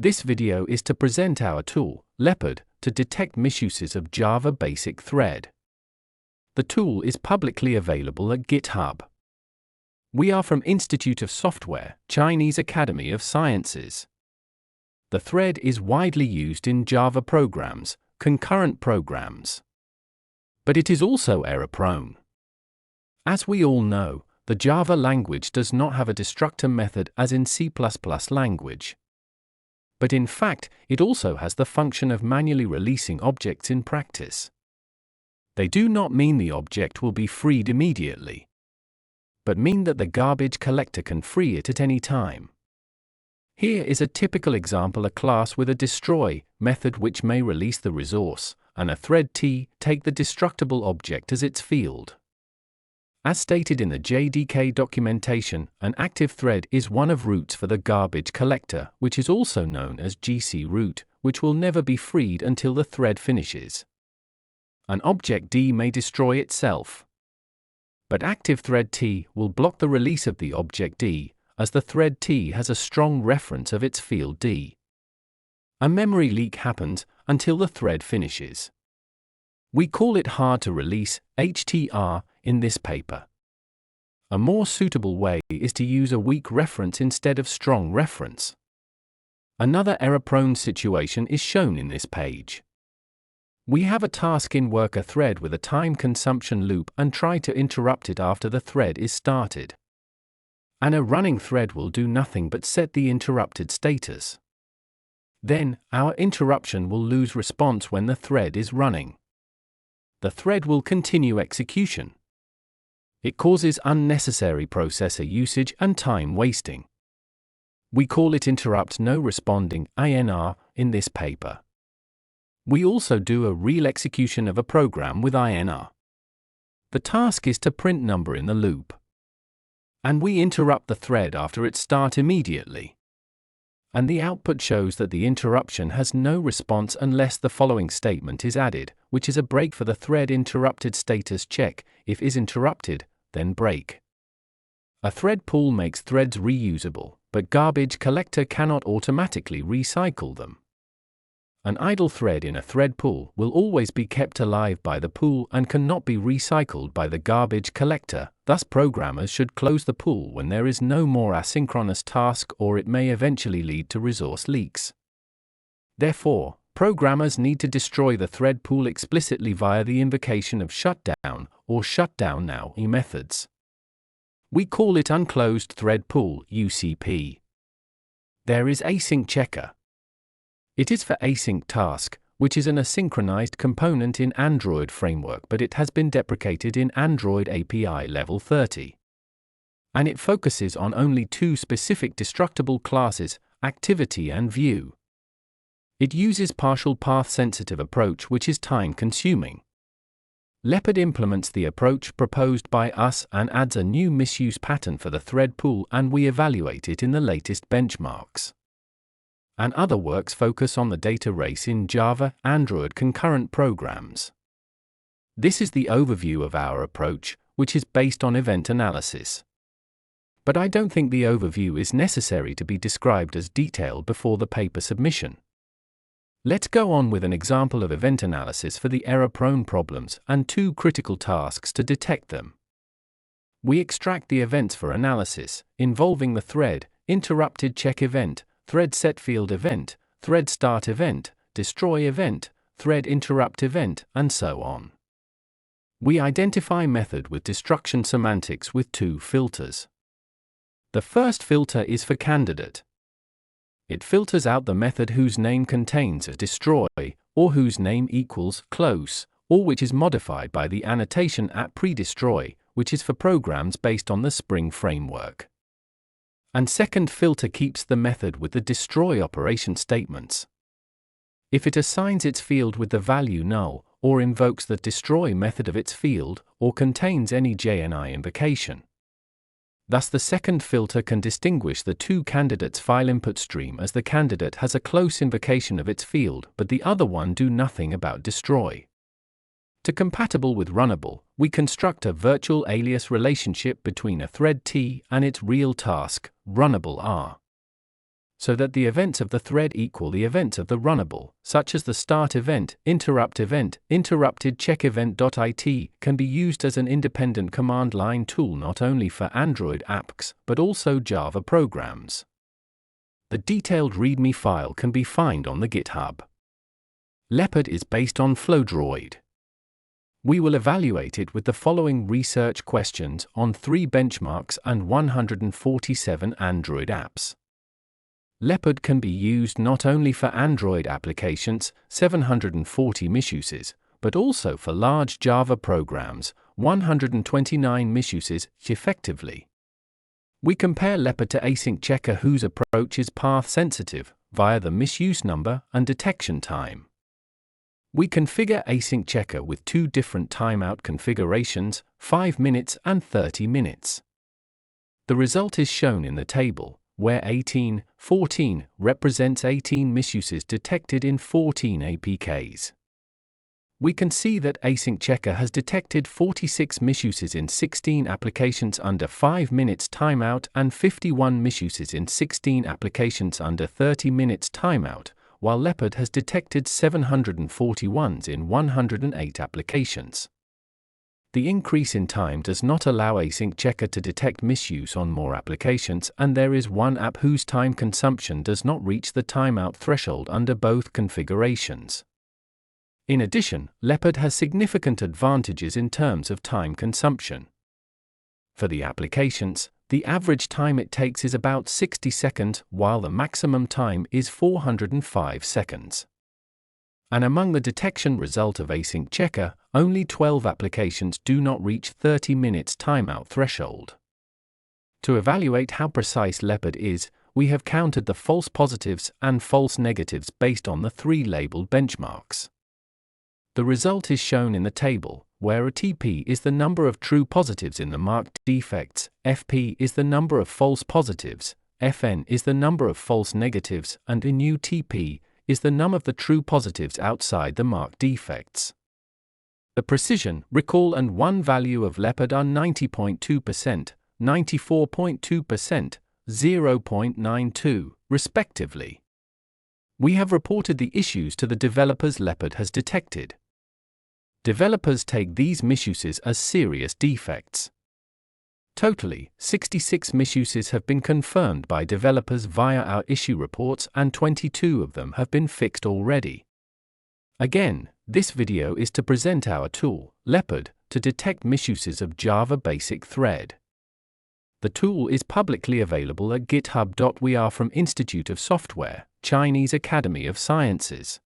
This video is to present our tool, Leopard, to detect misuses of Java Basic Thread. The tool is publicly available at GitHub. We are from Institute of Software, Chinese Academy of Sciences. The thread is widely used in Java programs, concurrent programs. But it is also error-prone. As we all know, the Java language does not have a destructor method as in C++ language. But in fact, it also has the function of manually releasing objects in practice. They do not mean the object will be freed immediately, but mean that the garbage collector can free it at any time. Here is a typical example: a class with a destroy method which may release the resource, and a thread T take the destructible object as its field. As stated in the JDK documentation, an active thread is one of roots for the garbage collector, which is also known as GC root, which will never be freed until the thread finishes. An object D may destroy itself, but active thread T will block the release of the object D, as the thread T has a strong reference of its field D. A memory leak happens until the thread finishes. We call it hard to release, HTR, in this paper. A more suitable way is to use a weak reference instead of strong reference. Another error-prone situation is shown in this page. We have a task in worker thread with a time consumption loop and try to interrupt it after the thread is started. And a running thread will do nothing but set the interrupted status. Then, our interruption will lose response when the thread is running. The thread will continue execution. It causes unnecessary processor usage and time wasting. We call it interrupt no responding, INR, in this paper. We also do a real execution of a program with INR. The task is to print number in the loop. And we interrupt the thread after its start immediately. And the output shows that the interruption has no response unless the following statement is added, which is a break for the thread interrupted status check. If is interrupted, then break. A thread pool makes threads reusable, but garbage collector cannot automatically recycle them. An idle thread in a thread pool will always be kept alive by the pool and cannot be recycled by the garbage collector. Thus, programmers should close the pool when there is no more asynchronous task, or it may eventually lead to resource leaks. Therefore, programmers need to destroy the thread pool explicitly via the invocation of shutdown or shutdown now methods. We call it unclosed thread pool (UCP). There is async checker. It is for async task, which is an asynchronized component in Android framework, but it has been deprecated in Android API level 30. And it focuses on only two specific destructible classes, activity and view. It uses partial path-sensitive approach, which is time-consuming. Leopard implements the approach proposed by us and adds a new misuse pattern for the thread pool, and we evaluate it in the latest benchmarks. And other works focus on the data race in Java, Android concurrent programs. This is the overview of our approach, which is based on event analysis. But I don't think the overview is necessary to be described as detailed before the paper submission. Let's go on with an example of event analysis for the error-prone problems and two critical tasks to detect them. We extract the events for analysis, involving the thread, interrupted check event, thread set field event, thread start event, destroy event, thread interrupt event, and so on. We identify method with destruction semantics with two filters. The first filter is for candidate. It filters out the method whose name contains a destroy, or whose name equals close, or which is modified by the annotation at pre-destroy, which is for programs based on the Spring framework. And second filter keeps the method with the destroy operation statements. If it assigns its field with the value null, or invokes the destroy method of its field, or contains any JNI invocation. Thus the second filter can distinguish the two candidates' file input stream, as the candidate has a close invocation of its field, but the other one do nothing about destroy. To compatible with runnable, we construct a virtual alias relationship between a thread T and its real task, runnable R. so that the events of the thread equal the events of the runnable, such as the start event, interrupted check event.it, can be used as an independent command line tool not only for Android apps but also Java programs. The detailed README file can be found on the GitHub. Leopard is based on FlowDroid. We will evaluate it with the following research questions on 3 benchmarks and 147 Android apps. Leopard can be used not only for Android applications, 740 misuses, but also for large Java programs, 129 misuses, effectively. We compare Leopard to async checker, whose approach is path-sensitive, via the misuse number and detection time. We configure async checker with 2 different timeout configurations, 5 minutes and 30 minutes. The result is shown in the table, where 14 represents 18 misuses detected in 14 APKs. We can see that async checker has detected 46 misuses in 16 applications under 5 minutes timeout and 51 misuses in 16 applications under 30 minutes timeout, while Leopard has detected 741s in 108 applications. The increase in time does not allow async checker to detect misuse on more applications, and there is one app whose time consumption does not reach the timeout threshold under both configurations. In addition, Leopard has significant advantages in terms of time consumption. For the applications, the average time it takes is about 60 seconds, while the maximum time is 405 seconds. And among the detection result of async checker, only 12 applications do not reach 30 minutes timeout threshold. To evaluate how precise Leopard is, we have counted the false positives and false negatives based on the 3 labeled benchmarks. The result is shown in the table, where a TP is the number of true positives in the marked defects, FP is the number of false positives, FN is the number of false negatives, and a new TP is the num of the true positives outside the marked defects. The precision, recall and one value of Leopard are 90.2%, 94.2%, 0.92, respectively. We have reported the issues to the developers Leopard has detected. Developers take these misuses as serious defects. Totally, 66 misuses have been confirmed by developers via our issue reports, and 22 of them have been fixed already. Again, this video is to present our tool, Leopard, to detect misuses of Java Basic Thread. The tool is publicly available at GitHub. We are from Institute of Software, Chinese Academy of Sciences.